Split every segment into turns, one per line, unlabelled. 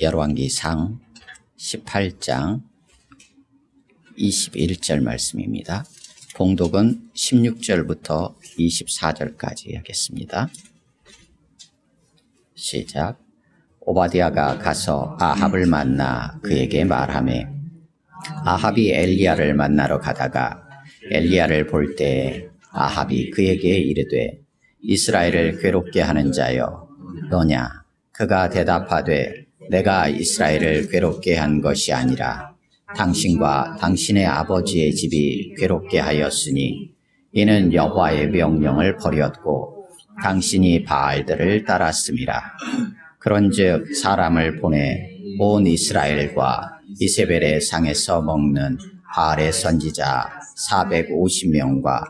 열왕기상 18장 21절 말씀입니다. 봉독은 16절부터 24절까지 하겠습니다. 시작. 오바댜가 가서 아합을 만나 그에게 말하매 아합이 엘리야를 만나러 가다가 엘리야를 볼 때 아합이 그에게 이르되 이스라엘을 괴롭게 하는 자여 너냐? 그가 대답하되 내가 이스라엘을 괴롭게 한 것이 아니라 당신과 당신의 아버지의 집이 괴롭게 하였으니 이는 여호와의 명령을 버렸고 당신이 바알들을 따랐음이라. 그런즉 사람을 보내 온 이스라엘과 이세벨의 상에서 먹는 바알의 선지자 450명과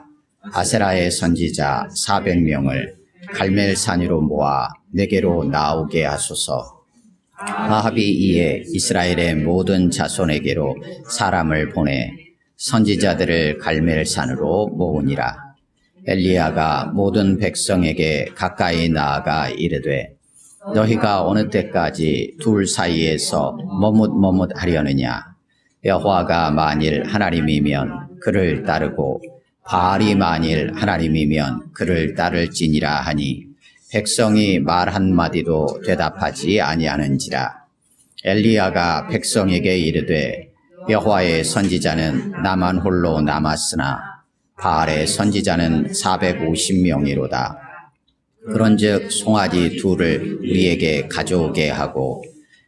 아세라의 선지자 400명을 갈멜산으로 모아 내게로 나오게 하소서. 아합이 이에 이스라엘의 모든 자손에게로 사람을 보내 선지자들을 갈멜산으로 모으니라. 엘리야가 모든 백성에게 가까이 나아가 이르되 너희가 어느 때까지 둘 사이에서 머뭇머뭇하려느냐? 여호와가 만일 하나님이면 그를 따르고 바알이 만일 하나님이면 그를 따를지니라 하니 백성이 말 한마디도 대답하지 아니하는지라. 엘리야가 백성에게 이르되 여호와의 선지자는 나만 홀로 남았으나 바알의 선지자는 450명이로다. 그런즉 송아지 둘을 우리에게 가져오게 하고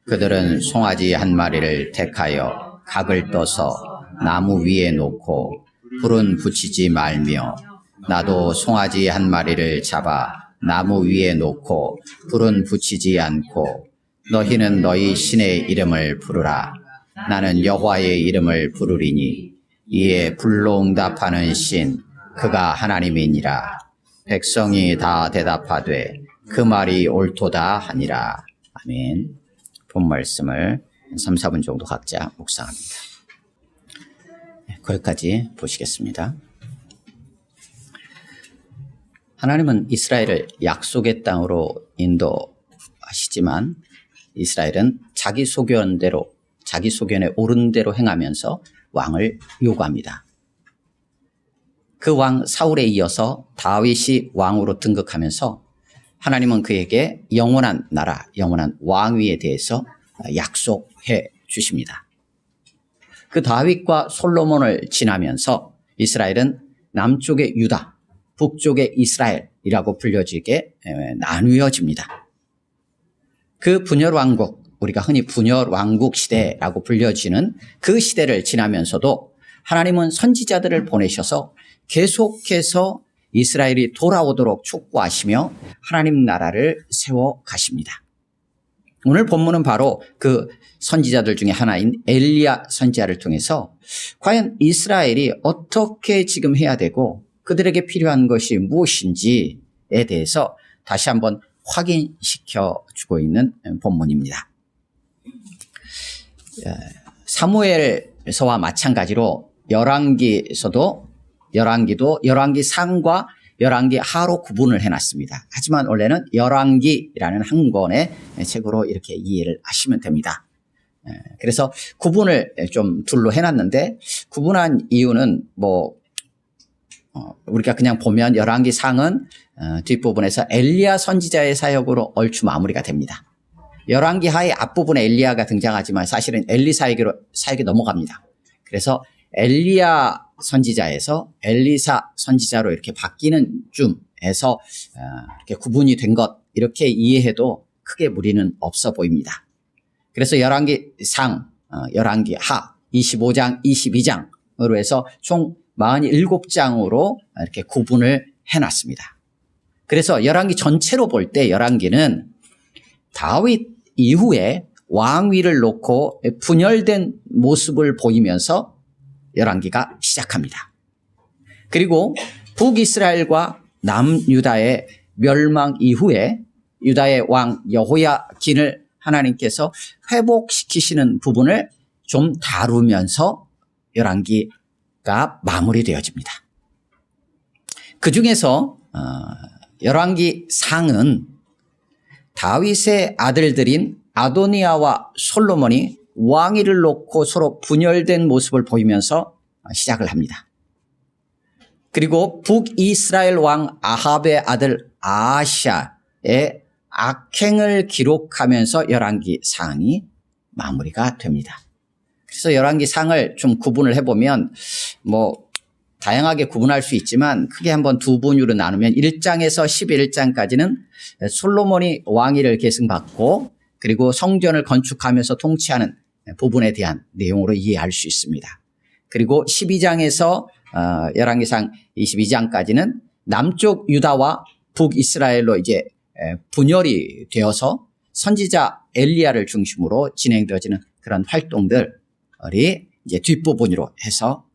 그들은 송아지 한 마리를 택하여 각을 떠서 나무 위에 놓고 불은 붙이지 말며 나도 송아지 한 마리를 잡아 나무 위에 놓고 불은 붙이지 않고 너희는 너희 신의 이름을 부르라. 나는 여호와의 이름을 부르리니 이에 불로 응답하는 신 그가 하나님이니라. 백성이 다 대답하되 그 말이 옳도다 하니라. 아멘. 본 말씀을 3, 4분 정도 각자 묵상합니다. 거기까지 보시겠습니다. 하나님은 이스라엘을 약속의 땅으로 인도하시지만 이스라엘은 자기 소견대로, 자기 소견에 옳은 대로 행하면서 왕을 요구합니다. 그 왕 사울에 이어서 다윗이 왕으로 등극하면서 하나님은 그에게 영원한 나라, 영원한 왕위에 대해서 약속해 주십니다. 그 다윗과 솔로몬을 지나면서 이스라엘은 남쪽의 유다, 북쪽의 이스라엘이라고 불려지게 나누어집니다. 그 분열왕국, 우리가 흔히 분열왕국 시대라고 불려지는 그 시대를 지나면서도 하나님은 선지자들을 보내셔서 계속해서 이스라엘이 돌아오도록 촉구하시며 하나님 나라를 세워 가십니다. 오늘 본문은 바로 그 선지자들 중에 하나인 엘리야 선지자를 통해서 과연 이스라엘이 어떻게 지금 해야 되고 그들에게 필요한 것이 무엇인지에 대해서 다시 한번 확인시켜 주고 있는 본문입니다. 사무엘서와 마찬가지로 열왕기도 열왕기상과 열왕기하로 구분을 해놨습니다. 하지만 원래는 열왕기라는 한 권의 책으로 이렇게 이해를 하시면 됩니다. 그래서 구분을 좀 둘로 해놨는데 구분한 이유는 우리가 그냥 보면 열왕기상은 뒷부분에서 엘리야 선지자의 사역으로 얼추 마무리가 됩니다. 열왕기하의 앞부분에 엘리야가 등장하지만 사실은 사역이 넘어갑니다. 그래서 엘리야 선지자에서 엘리사 선지자로 이렇게 바뀌는 쯤에서 이렇게 구분이 된 것 이렇게 이해해도 크게 무리는 없어 보입니다. 그래서 열왕기상, 열왕기하 25장, 22장으로 해서 총 47장으로 이렇게 구분을 해놨습니다. 그래서 열왕기 전체로 볼 때 열왕기는 다윗 이후에 왕위를 놓고 분열된 모습을 보이면서 열왕기가 시작합니다. 그리고 북이스라엘과 남유다의 멸망 이후에 유다의 왕 여호야긴을 하나님께서 회복시키시는 부분을 좀 다루면서 열왕기가 마무리되어집니다. 그 중에서 열왕기상은 다윗의 아들들인 아도니아와 솔로몬이 왕위를 놓고 서로 분열된 모습을 보이면서 시작을 합니다. 그리고 북이스라엘 왕 아합의 아들 아하시아의 악행을 기록하면서 열왕기상이 마무리가 됩니다. 그래서 열왕기상을 좀 구분을 해보면 다양하게 구분할 수 있지만 크게 한번 두 분류로 나누면 1장에서 11장까지는 솔로몬이 왕위를 계승받고 그리고 성전을 건축하면서 통치하는 부분에 대한 내용으로 이해할 수 있습니다. 그리고 12장에서 열왕기상 22장까지는 남쪽 유다와 북이스라엘로 이제 분열이 되어서 선지자 엘리야를 중심으로 진행되어지는 그런 활동들이 이제 뒷부분으로 해서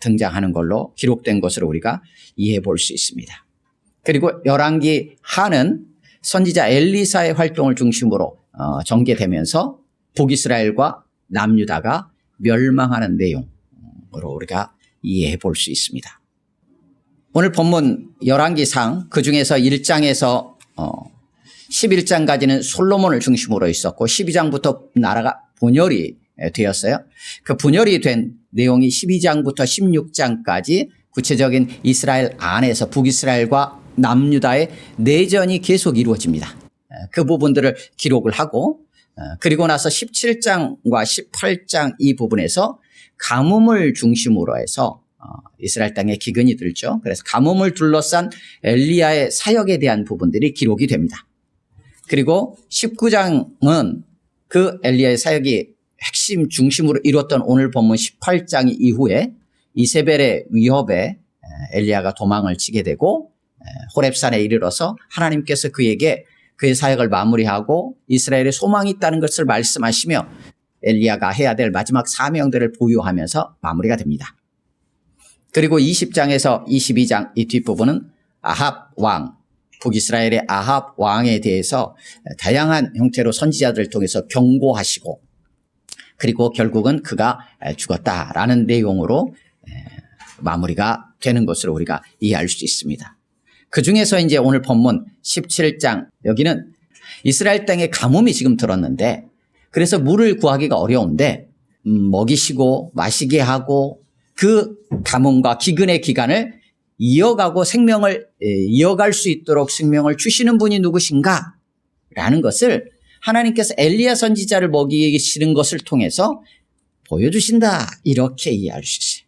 등장하는 걸로 기록된 것으로 우리가 이해해 볼 수 있습니다. 그리고 열왕기 하는 선지자 엘리사의 활동을 중심으로 전개되면서 북이스라엘과 남유다가 멸망하는 내용으로 우리가 이해해 볼 수 있습니다. 오늘 본문 열왕기상 그중에서 1장에서 11장까지는 솔로몬을 중심으로 있었고 12장부터 나라가 분열이 되었어요. 그 분열이 된 내용이 12장부터 16장까지 구체적인 이스라엘 안에서 북이스라엘과 남유다의 내전이 계속 이루어집니다. 그 부분들을 기록을 하고 그리고 나서 17장과 18장 이 부분에서 가뭄을 중심으로 해서 이스라엘 땅에 기근이 들죠. 그래서 가뭄을 둘러싼 엘리야의 사역에 대한 부분들이 기록이 됩니다. 그리고 19장은 그 엘리야의 사역이 핵심 중심으로 이뤘던 오늘 본문 18장 이후에 이세벨의 위협에 엘리야가 도망을 치게 되고 호렙산에 이르러서 하나님께서 그에게 그의 사역을 마무리하고 이스라엘에 소망이 있다는 것을 말씀하시며 엘리야가 해야 될 마지막 사명들을 부여하면서 마무리가 됩니다. 그리고 20장에서 22장 이 뒷부분은 아합 왕, 북이스라엘의 아합 왕에 대해서 다양한 형태로 선지자들을 통해서 경고하시고 그리고 결국은 그가 죽었다라는 내용으로 마무리가 되는 것으로 우리가 이해할 수 있습니다. 그중에서 이제 오늘 본문 17장 여기는 이스라엘 땅에 가뭄이 지금 들었는데 그래서 물을 구하기가 어려운데 먹이시고 마시게 하고 그 가뭄과 기근의 기간을 이어가고 생명을 이어갈 수 있도록 생명을 주시는 분이 누구신가? 라는 것을 하나님께서 엘리야 선지자를 먹이시는 것을 통해서 보여주신다. 이렇게 이해할 수 있어요.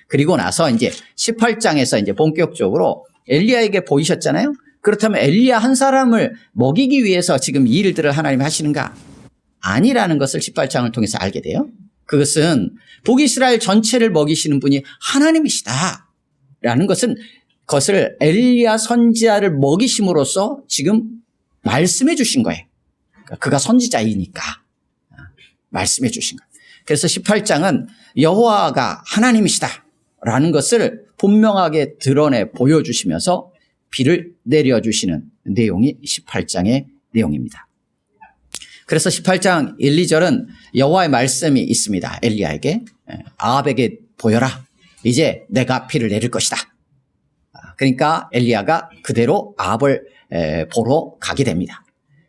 그리고 나서 이제 18장에서 이제 본격적으로 엘리야에게 보이셨잖아요. 그렇다면 엘리야 한 사람을 먹이기 위해서 지금 이 일들을 하나님이 하시는가? 아니라는 것을 18장을 통해서 알게 돼요. 그것은 북이스라엘 전체를 먹이시는 분이 하나님이시다. 라는 것은 그것을 엘리야 선지자를 먹이심으로써 지금 말씀해 주신 거예요. 그가 선지자이니까 말씀해 주신 거예요. 그래서 18장은 여호와가 하나님이시다. 라는 것을 분명하게 드러내 보여주시면서 비를 내려주시는 내용이 18장의 내용입니다. 그래서 18장 1, 2절은 여호와의 말씀이 있습니다. 엘리야에게 아합에게 보여라. 이제 내가 비를 내릴 것이다. 그러니까 엘리야가 그대로 아합을 보러 가게 됩니다.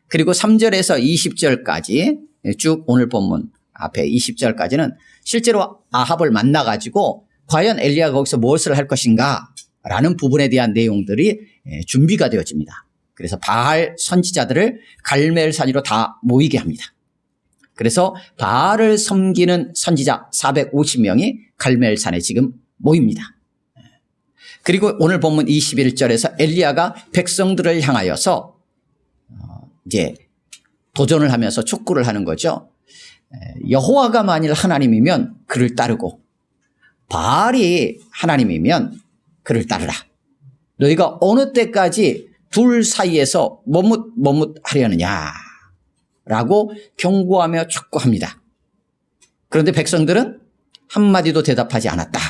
그리고 3절에서 20절까지 쭉 오늘 본문 앞에 20절까지는 실제로 아합을 만나가지고 과연 엘리야가 거기서 무엇을 할 것인가 라는 부분에 대한 내용들이 준비가 되어집니다. 그래서 바알 선지자들을 갈멜산으로 다 모이게 합니다. 그래서 바알을 섬기는 선지자 450명이 갈멜산에 지금 모입니다. 그리고 오늘 본문 21절에서 엘리야가 백성들을 향하여서 이제 도전을 하면서 촉구를 하는 거죠. 여호와가 만일 하나님이면 그를 따르고 바알이 하나님이면 그를 따르라. 너희가 어느 때까지 둘 사이에서 머뭇하려느냐 라고 경고하며 촉구합니다. 그런데 백성들은 한마디도 대답하지 않았다.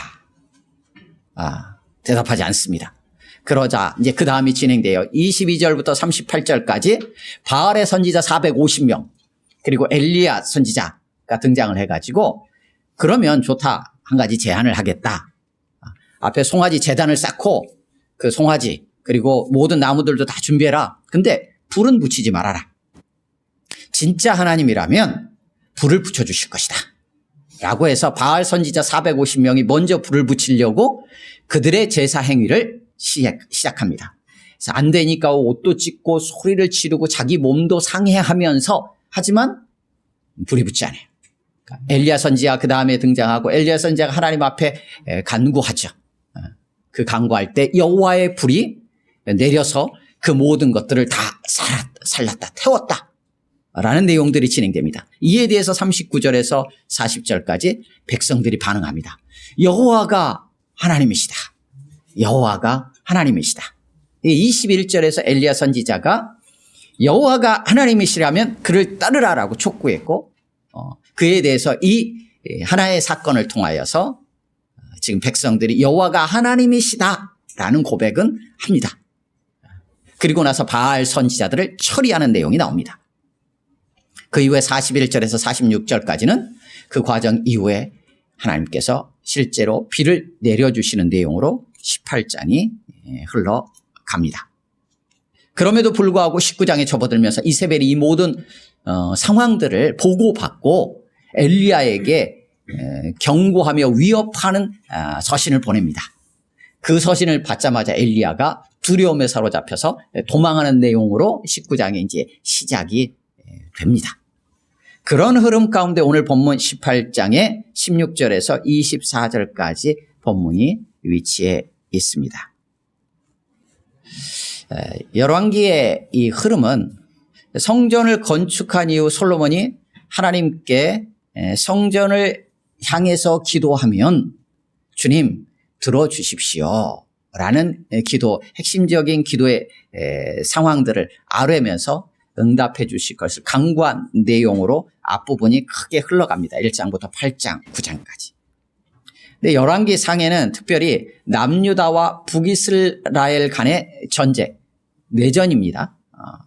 대답하지 않습니다. 그러자 이제 그 다음이 진행돼요. 22절부터 38절까지 바알의 선지자 450명 그리고 엘리야 선지자가 등장을 해가지고 그러면 좋다. 한 가지 제안을 하겠다. 앞에 송아지 제단을 쌓고 그 송아지 그리고 모든 나무들도 다 준비해라. 근데 불은 붙이지 말아라. 진짜 하나님이라면 불을 붙여주실 것이다 라고 해서 바알 선지자 450명이 먼저 불을 붙이려고 그들의 제사 행위를 시작합니다. 그래서 안 되니까 옷도 찢고 소리를 지르고 자기 몸도 상해하면서 하지만 불이 붙지 않아요. 엘리야 선지자 그 다음에 등장하고 엘리야 선지자가 하나님 앞에 간구하죠. 그 간구할 때 여호와의 불이 내려서 그 모든 것들을 다 살랐다, 태웠다 라는 내용들이 진행됩니다. 이에 대해서 39절에서 40절까지 백성들이 반응합니다. 여호와가 하나님이시다. 여호와가 하나님이시다. 21절에서 엘리야 선지자가 여호와가 하나님이시라면 그를 따르라라고 촉구했고 그에 대해서 이 하나의 사건을 통하여서 지금 백성들이 여호와가 하나님이시다라는 고백은 합니다. 그리고 나서 바알 선지자들을 처리하는 내용이 나옵니다. 그 이후에 41절에서 46절까지는 그 과정 이후에 하나님께서 실제로 비를 내려주시는 내용으로 18장이 흘러갑니다. 그럼에도 불구하고 19장에 접어들면서 이세벨이 이 모든 상황들을 보고받고 엘리야에게 경고하며 위협하는 서신을 보냅니다. 그 서신을 받자마자 엘리야가 두려움에 사로잡혀서 도망하는 내용으로 19장에 이제 시작이 됩니다. 그런 흐름 가운데 오늘 본문 18장의 16절에서 24절까지 본문이 위치해 있습니다. 열왕기의 이 흐름은 성전을 건축한 이후 솔로몬이 하나님께 성전을 향해서 기도하면 주님 들어주십시오 라는 기도, 핵심적인 기도의 상황들을 아뢰면서 응답해 주실 것을 강구한 내용으로 앞부분이 크게 흘러갑니다. 1장부터 8장, 9장까지. 근데 열왕기 상에는 특별히 남유다와 북이스라엘 간의 전쟁, 내전입니다.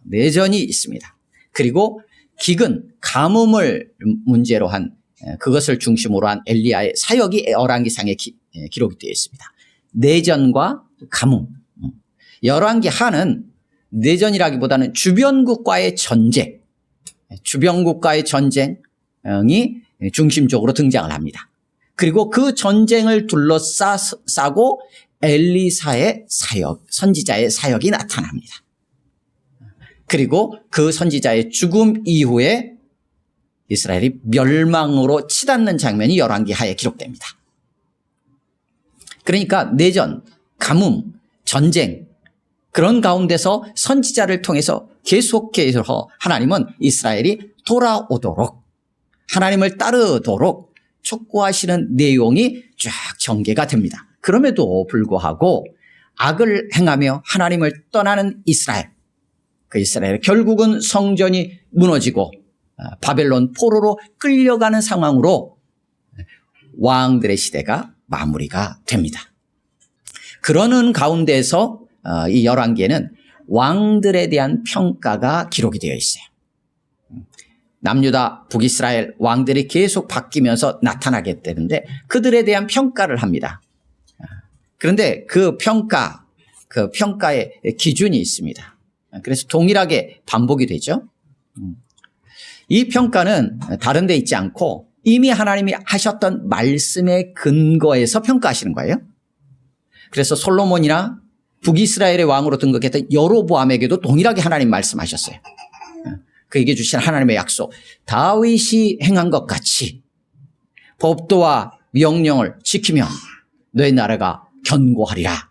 내전이 있습니다. 그리고 기근, 가뭄을 문제로 한 그것을 중심으로 한 엘리야의 사역이 열왕기 상에 기록이 되어 있습니다. 내전과 가뭄. 열왕기 하는 내전이라기보다는 주변국과의 전쟁, 주변국과의 전쟁이 중심적으로 등장을 합니다. 그리고 그 전쟁을 둘러싸고 엘리사의 사역, 선지자의 사역이 나타납니다. 그리고 그 선지자의 죽음 이후에 이스라엘이 멸망으로 치닫는 장면이 열왕기 하에 기록됩니다. 그러니까 내전, 가뭄, 전쟁 그런 가운데서 선지자를 통해서 계속해서 하나님은 이스라엘이 돌아오도록 하나님을 따르도록 촉구하시는 내용이 쫙 전개가 됩니다. 그럼에도 불구하고 악을 행하며 하나님을 떠나는 이스라엘, 그 이스라엘 결국은 성전이 무너지고 바벨론 포로로 끌려가는 상황으로 왕들의 시대가 마무리가 됩니다. 그러는 가운데서 이 열왕기에는 왕들에 대한 평가가 기록이 되어 있어요. 남유다, 북이스라엘 왕들이 계속 바뀌면서 나타나게 되는데 그들에 대한 평가를 합니다. 그런데 그 평가의 기준이 있습니다. 그래서 동일하게 반복이 되죠. 이 평가는 다른 데 있지 않고 이미 하나님이 하셨던 말씀의 근거에서 평가하시는 거예요. 그래서 솔로몬이나 북이스라엘의 왕으로 등극했던 여로보암에게도 동일하게 하나님 말씀하셨어요. 그에게 주신 하나님의 약속, 다윗이 행한 것 같이 법도와 명령을 지키면 너의 나라가 견고하리라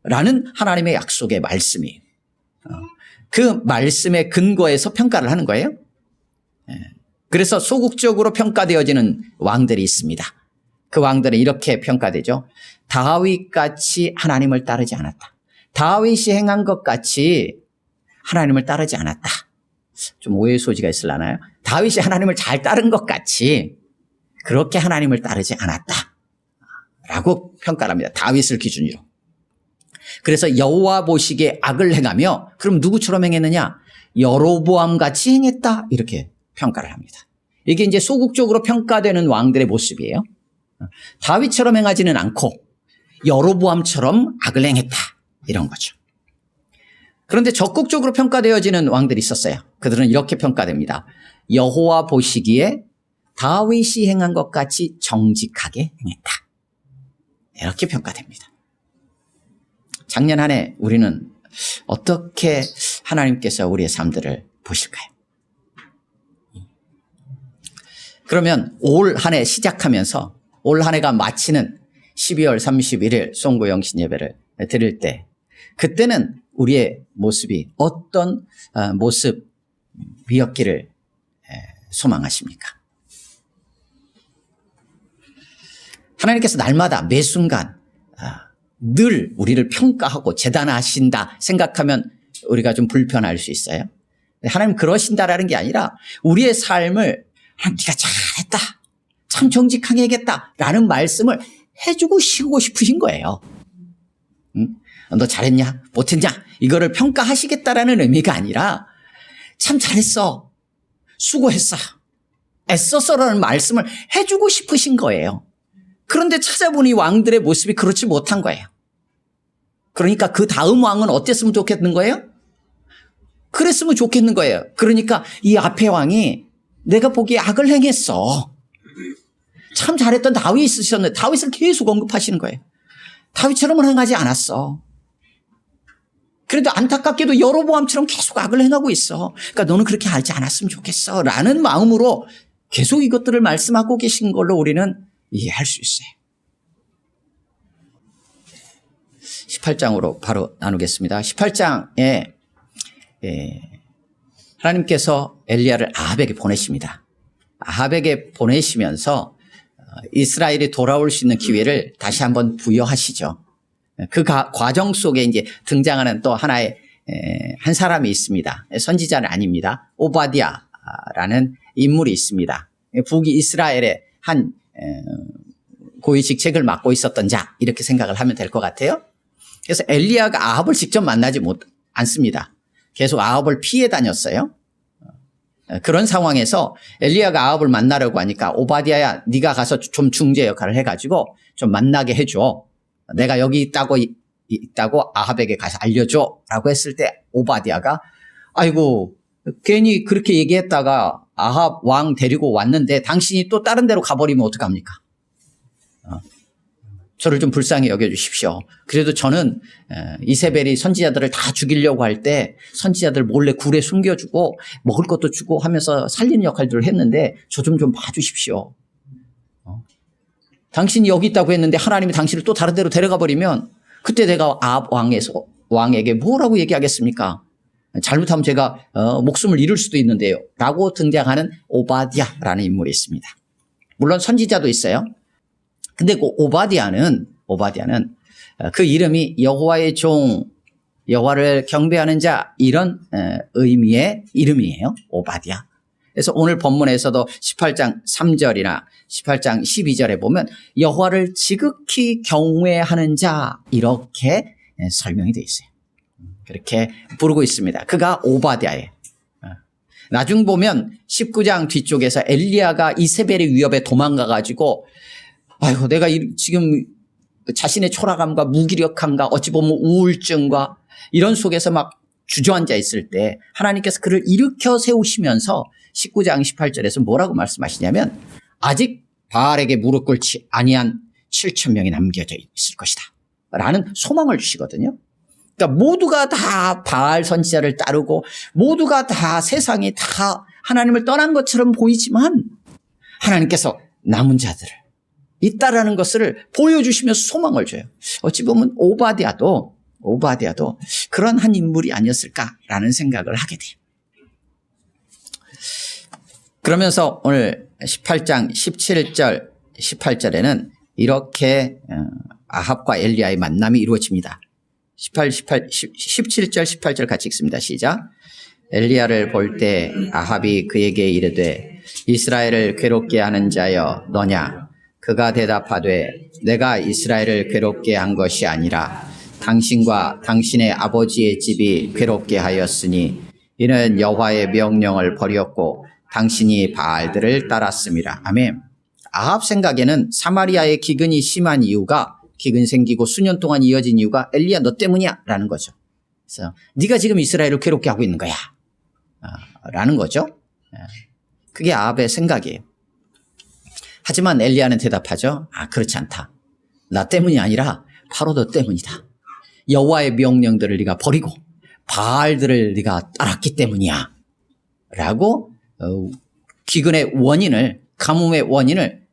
라는 하나님의 약속의 말씀이에요. 그 말씀의 근거에서 평가를 하는 거예요. 그래서 소극적으로 평가되어지는 왕들이 있습니다. 그 왕들은 이렇게 평가되죠. 다윗같이 하나님을 따르지 않았다. 다윗이 행한 것 같이 하나님을 따르지 않았다. 좀 오해의 소지가 있으려나요? 다윗이 하나님을 잘 따른 것 같이 그렇게 하나님을 따르지 않았다 라고 평가를 합니다. 다윗을 기준으로. 그래서 여호와 보시기에 악을 행하며 그럼 누구처럼 행했느냐? 여로보암 같이 행했다 이렇게 평가를 합니다. 이게 이제 소극적으로 평가되는 왕들의 모습이에요. 다윗처럼 행하지는 않고 여로보암처럼 악을 행했다 이런 거죠. 그런데 적극적으로 평가되어지는 왕들이 있었어요. 그들은 이렇게 평가됩니다. 여호와 보시기에 다윗이 행한 것 같이 정직하게 행했다. 이렇게 평가됩니다. 작년 한 해 우리는 어떻게 하나님께서 우리의 삶들을 보실까요? 그러면 올 한 해 시작하면서 올 한 해가 마치는 12월 31일 송구 영신 예배를 드릴 때 그때는 우리의 모습이 어떤 모습이었기를 소망하십니까? 하나님께서 날마다 매 순간 늘 우리를 평가하고 재단하신다 생각하면 우리가 좀 불편할 수 있어요. 하나님 그러신다라는 게 아니라 우리의 삶을 네가 잘했다, 참 정직하게 해야겠다 라는 말씀을 해주고 싶으신 거예요. 응? 너 잘했냐? 못했냐? 이거를 평가하시겠다라는 의미가 아니라 참 잘했어, 수고했어, 애써서라는 말씀을 해주고 싶으신 거예요. 그런데 찾아보니 왕들의 모습이 그렇지 못한 거예요. 그러니까 그 다음 왕은 어땠으면 좋겠는 거예요? 그랬으면 좋겠는 거예요. 그러니까 이 앞에 왕이 내가 보기에 악을 행했어. 참 잘했던 다윗이 있으셨는데 다윗을 계속 언급하시는 거예요. 다윗처럼은 행하지 않았어. 그래도 안타깝게도 여로보암처럼 계속 악을 행하고 있어. 그러니까 너는 그렇게 하지 않았으면 좋겠어 라는 마음으로 계속 이것들을 말씀하고 계신 걸로 우리는 이해할 수 있어요. 18장으로 바로 나누겠습니다. 18장에 하나님께서 엘리야를 아합에게 보내십니다. 아합에게 보내시면서 이스라엘이 돌아올 수 있는 기회를 다시 한번 부여하시죠. 그 과정 속에 이제 등장하는 또 하나의 한 사람이 있습니다. 선지자는 아닙니다. 오바댜라는 인물이 있습니다. 북이 이스라엘의 한 고위직 책을 맡고 있었던 자 이렇게 생각을 하면 될 것 같아요. 그래서 엘리야가 아합을 직접 만나지 않습니다. 계속 아합을 피해 다녔어요. 그런 상황에서 엘리야가 아합을 만나려고 하니까 오바댜야 네가 가서 좀 중재 역할을 해가지고 좀 만나게 해줘. 내가 여기 있다고 아합에게 가서 알려줘 라고 했을 때 오바댜가 아이고 괜히 그렇게 얘기했다가 아합 왕 데리고 왔는데 당신이 또 다른 데로 가버리면 어떡합니까? 저를 좀 불쌍히 여겨주십시오. 그래도 저는 이세벨이 선지자들을 다 죽이려고 할 때 선지자들 몰래 굴에 숨겨주고 먹을 것도 주고 하면서 살리는 역할들을 했는데 저 좀 봐주십시오. 당신이 여기 있다고 했는데 하나님이 당신을 또 다른 데로 데려가 버리면 그때 내가 아합 왕에게 뭐라고 얘기하겠습니까? 잘못하면 제가 목숨을 잃을 수도 있는데요. 라고 등장하는 오바댜라는 인물이 있습니다. 물론 선지자도 있어요. 근데 그 오바댜는 그 이름이 여호와의 종, 여호와를 경배하는 자 이런 의미의 이름이에요. 오바댜. 그래서 오늘 본문에서도 18장 3절이나 18장 12절에 보면 여호와를 지극히 경외하는 자 이렇게 설명이 되어 있어요. 그렇게 부르고 있습니다. 그가 오바댜예요. 나중 보면 19장 뒤쪽에서 엘리야가 이세벨의 위협에 도망가가지고 아이고 내가 지금 자신의 초라함과 무기력함과 어찌 보면 우울증과 이런 속에서 막 주저앉아 있을 때 하나님께서 그를 일으켜 세우시면서 19장 18절에서 뭐라고 말씀하시냐면 아직 바알에게 무릎 꿇지 아니한 7,000명이 남겨져 있을 것이다 라는 소망을 주시거든요. 그러니까 모두가 다 바알 선지자를 따르고 모두가 다 세상이 다 하나님을 떠난 것처럼 보이지만 하나님께서 남은 자들을 있다라는 것을 보여주시면서 소망을 줘요. 어찌 보면 오바댜도 그런 한 인물이 아니었을까라는 생각을 하게 돼요. 그러면서 오늘 18장 17절 18절에는 이렇게 아합과 엘리야의 만남이 이루어집니다. 17절 18절 같이 읽습니다. 시작. 엘리야를 볼 때 아합이 그에게 이르되 이스라엘을 괴롭게 하는 자여 너냐? 그가 대답하되 내가 이스라엘을 괴롭게 한 것이 아니라 당신과 당신의 아버지의 집이 괴롭게 하였으니 이는 여호와의 명령을 버렸고 당신이 바알들을 따랐음이라. 아멘. 아합 생각에는 사마리아의 기근이 심한 이유가 기근 생기고 수년 동안 이어진 이유가 엘리야 너 때문이야 라는 거죠. 그래서 네가 지금 이스라엘을 괴롭게 하고 있는 거야. 라는 거죠. 그게 아합의 생각이에요. 하지만 엘리야는 대답하죠. 그렇지 않다. 나 때문이 아니라 바로 너 때문이다. 여호와의 명령들을 네가 버리고 바알들을 네가 따랐기 때문이야. 라고 기근의 원인을, 가뭄의 원인을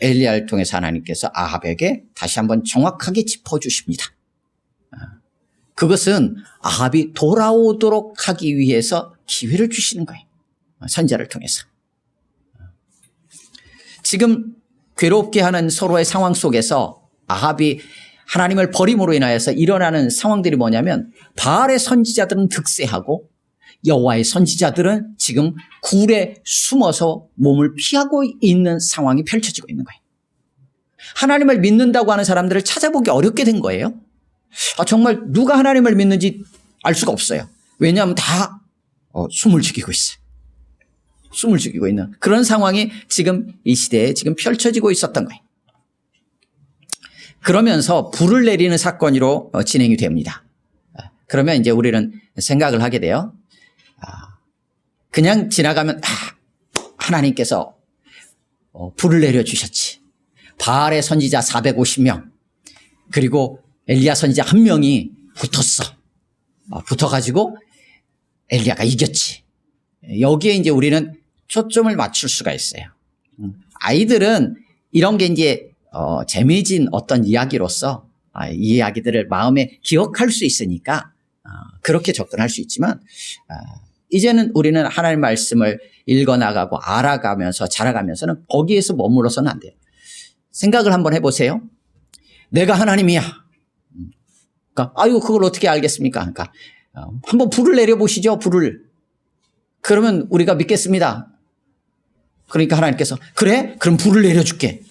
엘리야를 통해서 하나님께서 아합에게 다시 한번 정확하게 짚어주십니다. 그것은 아합이 돌아오도록 하기 위해서 기회를 주시는 거예요. 선지자를 통해서. 지금 괴롭게 하는 서로의 상황 속에서 아합이 하나님을 버림으로 인하여서 일어나는 상황들이 뭐냐면 바알의 선지자들은 득세하고 여호와의 선지자들은 지금 굴에 숨어서 몸을 피하고 있는 상황이 펼쳐지고 있는 거예요. 하나님을 믿는다고 하는 사람들을 찾아보기 어렵게 된 거예요. 정말 누가 하나님을 믿는지 알 수가 없어요. 왜냐하면 다 숨을 죽이고 있어요. 숨을 죽이고 있는 그런 상황이 지금 이 시대에 지금 펼쳐지고 있었던 거예요. 그러면서 불을 내리는 사건으로 진행이 됩니다. 그러면 이제 우리는 생각을 하게 돼요. 그냥 지나가면 하나님께서 불을 내려주셨지. 바알의 선지자 450명 그리고 엘리야 선지자 1명이 붙었어. 붙어가지고 엘리야가 이겼지. 여기에 이제 우리는 초점을 맞출 수가 있어요. 아이들은 이런 게 이제 재미진 어떤 이야기로서 이 이야기들을 마음에 기억할 수 있으니까 그렇게 접근할 수 있지만 이제는 우리는 하나님의 말씀을 읽어나가고 알아가면서 자라가면서는 거기에서 머물러서는 안 돼요. 생각을 한번 해보세요. 내가 하나님이야. 그러니까 그걸 어떻게 알겠습니까? 그러니까 한번 불을 내려보시죠. 불을. 그러면 우리가 믿겠습니다. 그러니까 하나님께서 그래? 그럼 불을 내려줄게.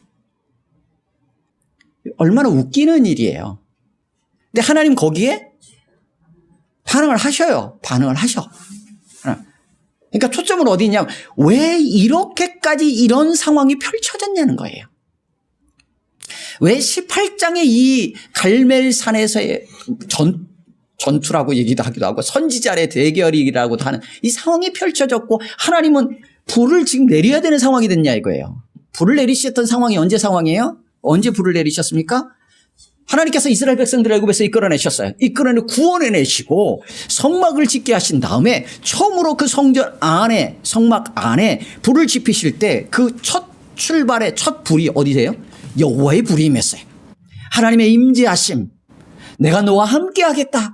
얼마나 웃기는 일이에요. 근데 하나님 거기에 반응을 하셔요. 반응을 하셔. 그러니까 초점은 어디 있냐면 왜 이렇게까지 이런 상황이 펼쳐졌냐는 거예요. 왜 18장의 이 갈멜산에서의 전투라고 얘기도 하기도 하고 선지자의 대결이라고도 하는 이 상황이 펼쳐졌고 하나님은 불을 지금 내려야 되는 상황이 됐냐 이거예요. 불을 내리셨던 상황이 언제 상황이에요? 언제 불을 내리셨습니까? 하나님께서 이스라엘 백성들을 애굽에서 이끌어내셨어요. 이끌어내 구원해내시고 성막을 짓게 하신 다음에 처음으로 그 성전 안에 성막 안에 불을 지피실 때 그 첫 출발의 첫 불이 어디세요? 여호와의 불이 임했어요. 하나님의 임재하심. 내가 너와 함께 하겠다.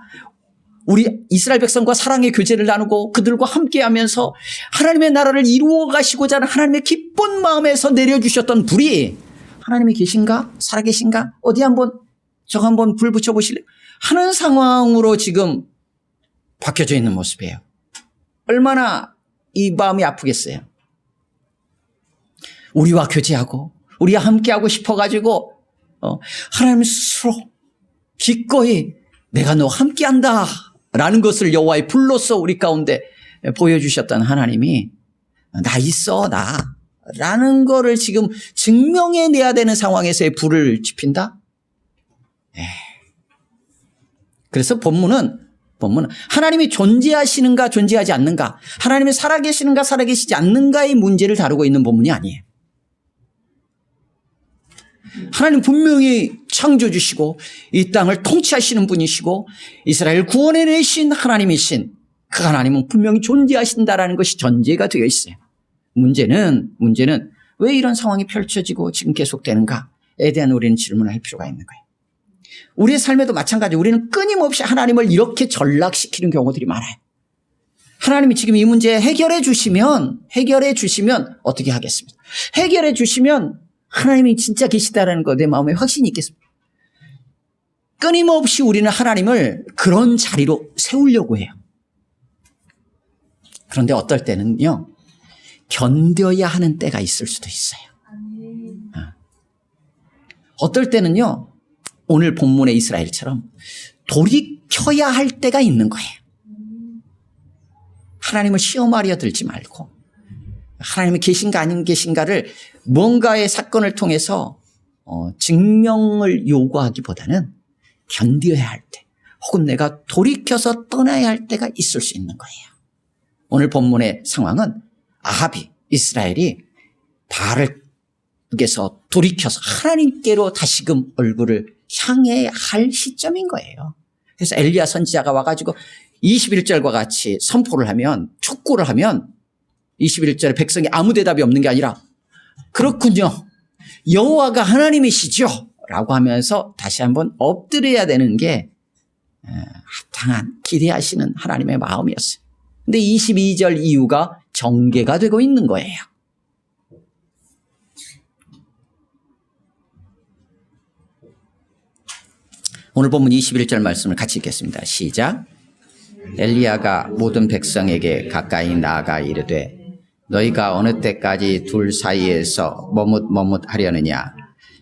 우리 이스라엘 백성과 사랑의 교제를 나누고 그들과 함께하면서 하나님의 나라를 이루어 가시고자 하는 하나님의 기쁜 마음에서 내려주셨던 불이 하나님이 계신가? 살아계신가? 어디 한번 저거 한번 불 붙여보실래요? 하는 상황으로 지금 바뀌어져 있는 모습이에요. 얼마나 이 마음이 아프겠어요. 우리와 교제하고 우리와 함께하고 싶어가지고 하나님 스스로 기꺼이 내가 너와 함께한다 라는 것을 여호와의 불로서 우리 가운데 보여주셨던 하나님이 나 있어 나 라는 거를 지금 증명해내야 되는 상황에서의 불을 지핀다? 그래서 본문은 하나님이 존재하시는가 존재하지 않는가, 하나님이 살아계시는가 살아계시지 않는가의 문제를 다루고 있는 본문이 아니에요. 하나님 분명히 창조주시고 이 땅을 통치하시는 분이시고 이스라엘 구원해내신 하나님이신 그 하나님은 분명히 존재하신다라는 것이 전제가 되어 있어요. 문제는 왜 이런 상황이 펼쳐지고 지금 계속되는가에 대한 우리는 질문을 할 필요가 있는 거예요. 우리의 삶에도 마찬가지. 우리는 끊임없이 하나님을 이렇게 전락시키는 경우들이 많아요. 하나님이 지금 이 문제 해결해 주시면 어떻게 하겠습니까? 해결해 주시면 하나님이 진짜 계시다라는 거 내 마음에 확신이 있겠습니다. 끊임없이 우리는 하나님을 그런 자리로 세우려고 해요. 그런데 어떨 때는요, 견뎌야 하는 때가 있을 수도 있어요. 어떨 때는요, 오늘 본문의 이스라엘처럼 돌이켜야 할 때가 있는 거예요. 하나님을 시험하려 들지 말고 하나님이 계신가 아닌 계신가를 뭔가의 사건을 통해서 증명을 요구하기보다는 견뎌야 할 때, 혹은 내가 돌이켜서 떠나야 할 때가 있을 수 있는 거예요. 오늘 본문의 상황은 아합이, 이스라엘이 바알에게서 돌이켜서 하나님께로 다시금 얼굴을 향해야 할 시점인 거예요. 그래서 엘리야 선지자가 와가지고 21절과 같이 선포를 하면, 촉구를 하면 21절에 백성이 아무 대답이 없는 게 아니라 그렇군요, 여호와가 하나님이시죠 라고 하면서 다시 한번 엎드려야 되는 게 합당한, 기대하시는 하나님의 마음이었어요. 근데 22절 이후가 정계가 되고 있는 거예요. 오늘 본문 21절 말씀을 같이 읽겠습니다. 시작. 엘리야가 모든 백성에게 가까이 나아가 이르되 너희가 어느 때까지 둘 사이에서 머뭇머뭇하려느냐.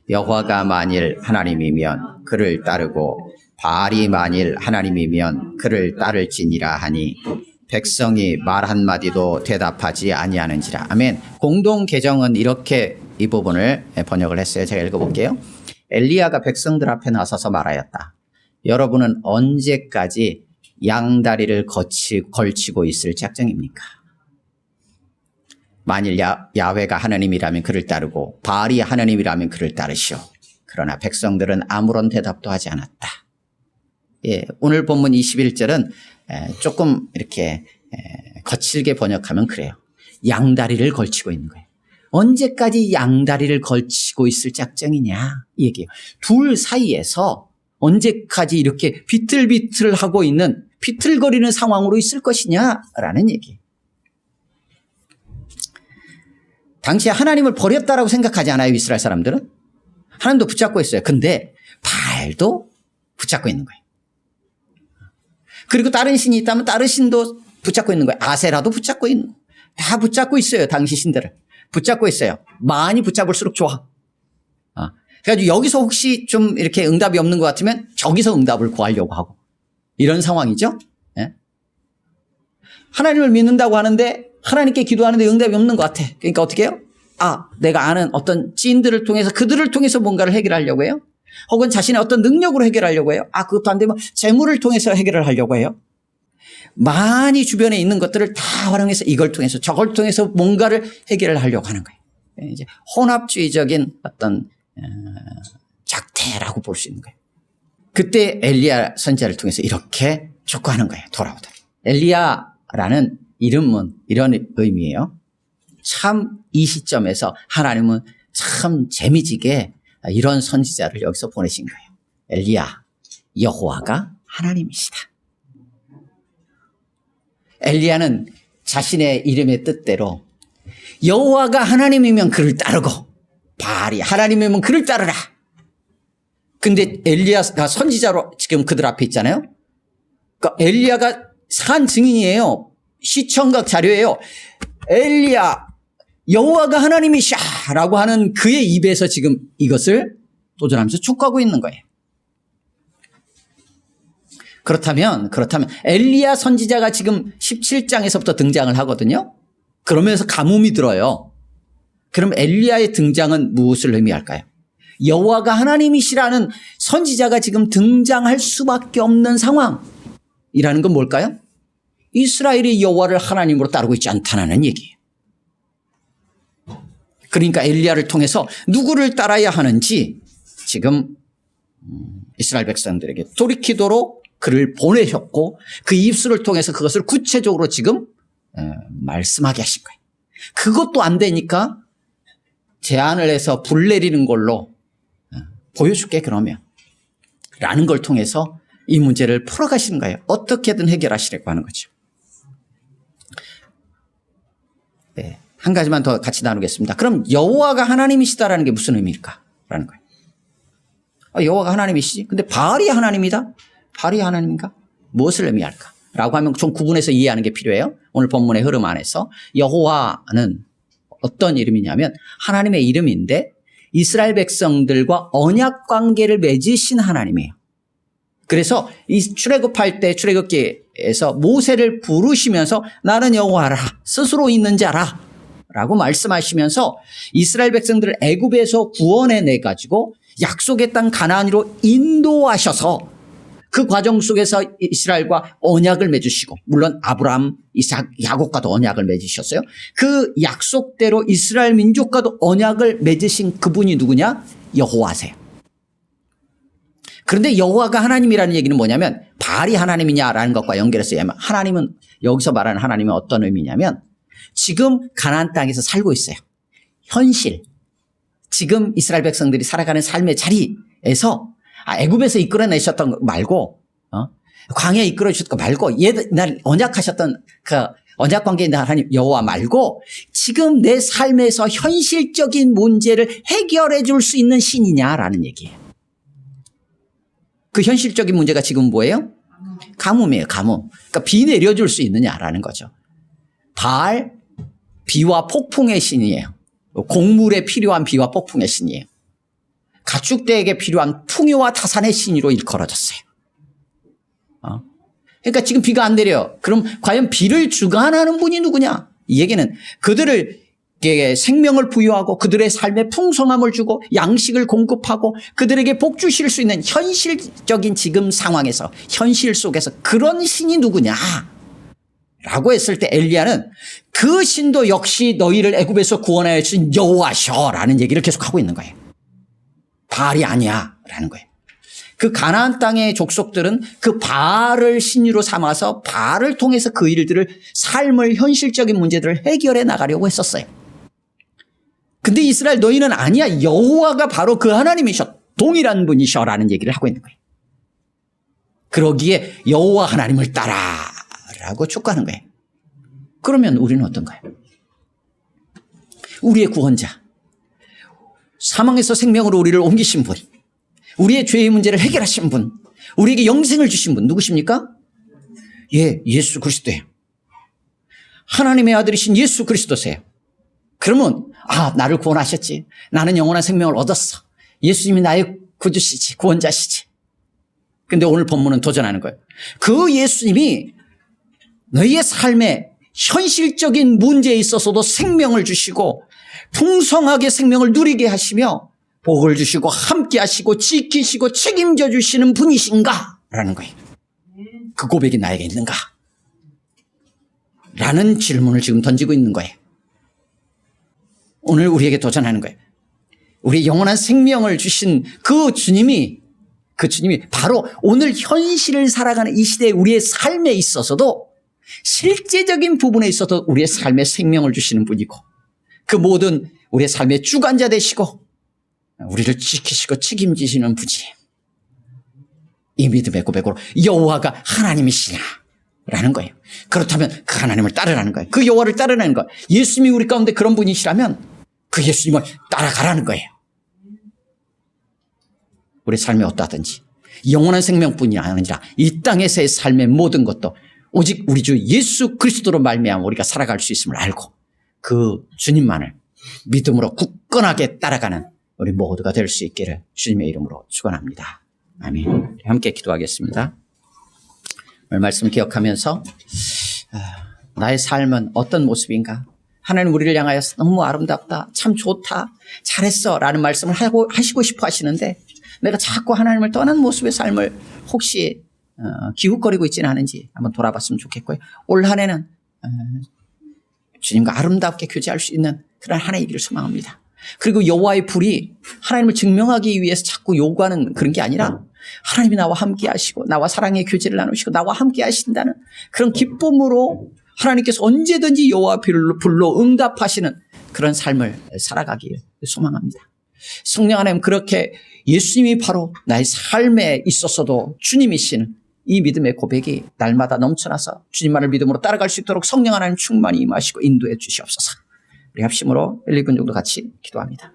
여호와가 만일 하나님이면 그를 따르고 바알이 만일 하나님이면 그를 따를지니라 하니 백성이 말 한마디도 대답하지 아니하는지라. 아멘. 공동 개정은 이렇게 이 부분을 번역을 했어요. 제가 읽어볼게요. 엘리야가 백성들 앞에 나서서 말하였다. 여러분은 언제까지 양다리를 걸치고 있을 작정입니까? 만일 야훼가 하나님이라면 그를 따르고 바알이 하나님이라면 그를 따르시오. 그러나 백성들은 아무런 대답도 하지 않았다. 예, 오늘 본문 21절은 조금 이렇게 거칠게 번역하면 그래요. 양다리를 걸치고 있는 거예요. 언제까지 양다리를 걸치고 있을 작정이냐 이 얘기예요. 둘 사이에서 언제까지 이렇게 비틀비틀하고 있는, 비틀거리는 상황으로 있을 것이냐라는 얘기예요. 당시에 하나님을 버렸다라고 생각하지 않아요, 이스라엘 사람들은? 하나님도 붙잡고 있어요. 근데 바알도 붙잡고 있는 거예요. 그리고 다른 신이 있다면 다른 신도 붙잡고 있는 거예요. 아세라도 붙잡고 있는 거예요. 다 붙잡고 있어요, 당시 신들을. 붙잡고 있어요. 많이 붙잡을수록 좋아. 그래가지고 여기서 혹시 좀 이렇게 응답이 없는 것 같으면 저기서 응답을 구하려고 하고. 이런 상황이죠. 예? 하나님을 믿는다고 하는데 하나님께 기도하는데 응답이 없는 것 같아. 그러니까 어떻게 해요? 내가 아는 어떤 지인들을 통해서, 그들을 통해서 뭔가를 해결하려고 해요. 혹은 자신의 어떤 능력으로 해결하려고 해요. 그것도 안 되면 재물을 통해서 해결을 하려고 해요. 많이 주변에 있는 것들을 다 활용해서 이걸 통해서 저걸 통해서 뭔가를 해결을 하려고 하는 거예요. 이제 혼합주의적인 어떤 작태라고 볼 수 있는 거예요. 그때 엘리야 선지자를 통해서 이렇게 촉구하는 거예요. 돌아오더라. 엘리야라는 이름은 이런 의미예요. 참 이 시점에서 하나님은 참 재미지게 이런 선지자를 여기서 보내신 거예요. 엘리야, 여호와가 하나님이시다. 엘리야는 자신의 이름의 뜻대로 여호와가 하나님이면 그를 따르고 바알이 하나님이면 그를 따르라. 근데 엘리야가 선지자로 지금 그들 앞에 있잖아요. 그러니까 엘리야가 산 증인이에요. 시청각 자료예요. 엘리야, 여호와가 하나님이시라고 하는 그의 입에서 지금 이것을 도전하면서 촉구하고 있는 거예요. 그렇다면 엘리야 선지자가 지금 17장에서부터 등장을 하거든요. 그러면서 가뭄이 들어요. 그럼 엘리야의 등장은 무엇을 의미할까요? 여호와가 하나님이시라는 선지자가 지금 등장할 수밖에 없는 상황이라는 건 뭘까요? 이스라엘이 여호와를 하나님으로 따르고 있지 않다는 얘기예요. 그러니까 엘리야를 통해서 누구를 따라야 하는지 지금 이스라엘 백성들에게 돌이키도록 그를 보내셨고 그 입술을 통해서 그것을 구체적으로 지금 말씀하게 하신 거예요. 그것도 안 되니까 제안을 해서 불 내리는 걸로 보여줄게 그러면 라는 걸 통해서 이 문제를 풀어가시는 거예요. 어떻게든 해결하시려고 하는 거죠. 네, 한 가지만 더 같이 나누겠습니다. 그럼 여호와가 하나님이시다라는 게 무슨 의미일까? 라는 거예요. 여호와가 하나님이시지? 근데 바알이 하나님이다? 바알이 하나님인가? 무엇을 의미할까? 라고 하면 좀 구분해서 이해하는 게 필요해요. 오늘 본문의 흐름 안에서 여호와는 어떤 이름이냐면 하나님의 이름인데 이스라엘 백성들과 언약 관계를 맺으신 하나님이에요. 그래서 이 출애굽할 때 출애굽기에서 모세를 부르시면서 나는 여호와라 스스로 있는 자라 라고 말씀하시면서 이스라엘 백성들을 애굽에서 구원해내 가지고 약속의 땅 가나안으로 인도하셔서 그 과정 속에서 이스라엘과 언약을 맺으시고, 물론 아브라함, 이삭, 야곱과도 언약을 맺으셨어요. 그 약속대로 이스라엘 민족과도 언약을 맺으신 그분이 누구냐? 여호와세요. 그런데 여호와가 하나님이라는 얘기는 뭐냐면 바알이 하나님이냐라는 것과 연결해서 얘기하면, 하나님은, 여기서 말하는 하나님은 어떤 의미냐면 지금 가나안 땅에서 살고 있어요. 현실. 지금 이스라엘 백성들이 살아가는 삶의 자리에서 애굽에서 이끌어내셨던 거 말고, 광야에 이끌어주셨던 거 말고, 옛날 언약하셨던 그 언약 관계에 있는 하나님 여호와 말고, 지금 내 삶에서 현실적인 문제를 해결해 줄 수 있는 신이냐라는 얘기예요. 그 현실적인 문제가 지금 뭐예요? 가뭄이에요, 가뭄. 그러니까 비 내려줄 수 있느냐라는 거죠. 바알, 비와 폭풍의 신이에요. 곡물에 필요한 비와 폭풍의 신이에요. 가축대에게 필요한 풍요와 타산의 신으로 일컬어졌어요. 그러니까 지금 비가 안 내려. 그럼 과연 비를 주관하는 분이 누구냐? 이 얘기는 그들에게 생명을 부여하고 그들의 삶에 풍성함을 주고 양식을 공급하고 그들에게 복 주실 수 있는 현실적인 지금 상황에서, 현실 속에서 그런 신이 누구냐? 라고 했을 때 엘리야는 그 신도 역시 너희를 애굽에서 구원하여 주신 여호와셔라는 얘기를 계속하고 있는 거예요. 바알이 아니야 라는 거예요. 그 가나안 땅의 족속들은 그 바알을 신으로 삼아서 바알을 통해서 그 일들을, 삶을, 현실적인 문제들을 해결해 나가려고 했었어요. 근데 이스라엘 너희는 아니야, 여호와가 바로 그 하나님이셔, 동일한 분이셔 라는 얘기를 하고 있는 거예요. 그러기에 여호와 하나님을 따라 라고 촉구하는 거예요. 그러면 우리는 어떤가요? 우리의 구원자, 사망에서 생명으로 우리를 옮기신 분, 우리의 죄의 문제를 해결하신 분, 우리에게 영생을 주신 분 누구십니까? 예, 예수 그리스도예요. 하나님의 아들이신 예수 그리스도세요. 그러면 나를 구원하셨지, 나는 영원한 생명을 얻었어, 예수님이 나의 구주시지, 구원자시지. 근데 오늘 본문은 도전하는 거예요. 그 예수님이 너희의 삶에 현실적인 문제에 있어서도 생명을 주시고 풍성하게 생명을 누리게 하시며 복을 주시고 함께 하시고 지키시고 책임져 주시는 분이신가? 라는 거예요. 그 고백이 나에게 있는가? 라는 질문을 지금 던지고 있는 거예요. 오늘 우리에게 도전하는 거예요. 우리 영원한 생명을 주신 그 주님이 바로 오늘 현실을 살아가는 이 시대에 우리의 삶에 있어서도 실제적인 부분에 있어서 우리의 삶에 생명을 주시는 분이고, 그 모든 우리의 삶의 주관자 되시고 우리를 지키시고 책임지시는 분이에요. 이 믿음의 고백으로 여호와가 하나님이시냐라는 거예요. 그렇다면 그 하나님을 따르라는 거예요. 그 여호와를 따르라는 거예요. 예수님이 우리 가운데 그런 분이시라면 그 예수님을 따라가라는 거예요. 우리 삶이 어떠하든지 영원한 생명뿐이 아니라 이 땅에서의 삶의 모든 것도 오직 우리 주 예수 그리스도로 말미암아 우리가 살아갈 수 있음을 알고 그 주님만을 믿음으로 굳건하게 따라가는 우리 모두가 될 수 있기를 주님의 이름으로 축원합니다. 아멘. 함께 기도하겠습니다. 오늘 말씀을 기억하면서 나의 삶은 어떤 모습인가? 하나님 우리를 향하여서 너무 아름답다, 참 좋다, 잘했어 라는 말씀을 하시고 싶어 하시는데, 내가 자꾸 하나님을 떠난 모습의 삶을 혹시 기웃거리고 있지는 않은지 한번 돌아봤으면 좋겠고요. 올 한 해는 주님과 아름답게 교제할 수 있는 그런 한 해이기를 소망합니다. 그리고 여호와의 불이 하나님을 증명하기 위해서 자꾸 요구하는 그런 게 아니라, 하나님이 나와 함께 하시고 나와 사랑의 교제를 나누시고 나와 함께 하신다는 그런 기쁨으로 하나님께서 언제든지 여호와 불로 응답하시는 그런 삶을 살아가기를 소망합니다. 성령 하나님, 그렇게 예수님이 바로 나의 삶에 있어서도 주님이신 이 믿음의 고백이 날마다 넘쳐나서 주님만을 믿음으로 따라갈 수 있도록 성령 하나님 충만히 임하시고 인도해 주시옵소서. 우리 합심으로 1, 2분 정도 같이 기도합니다.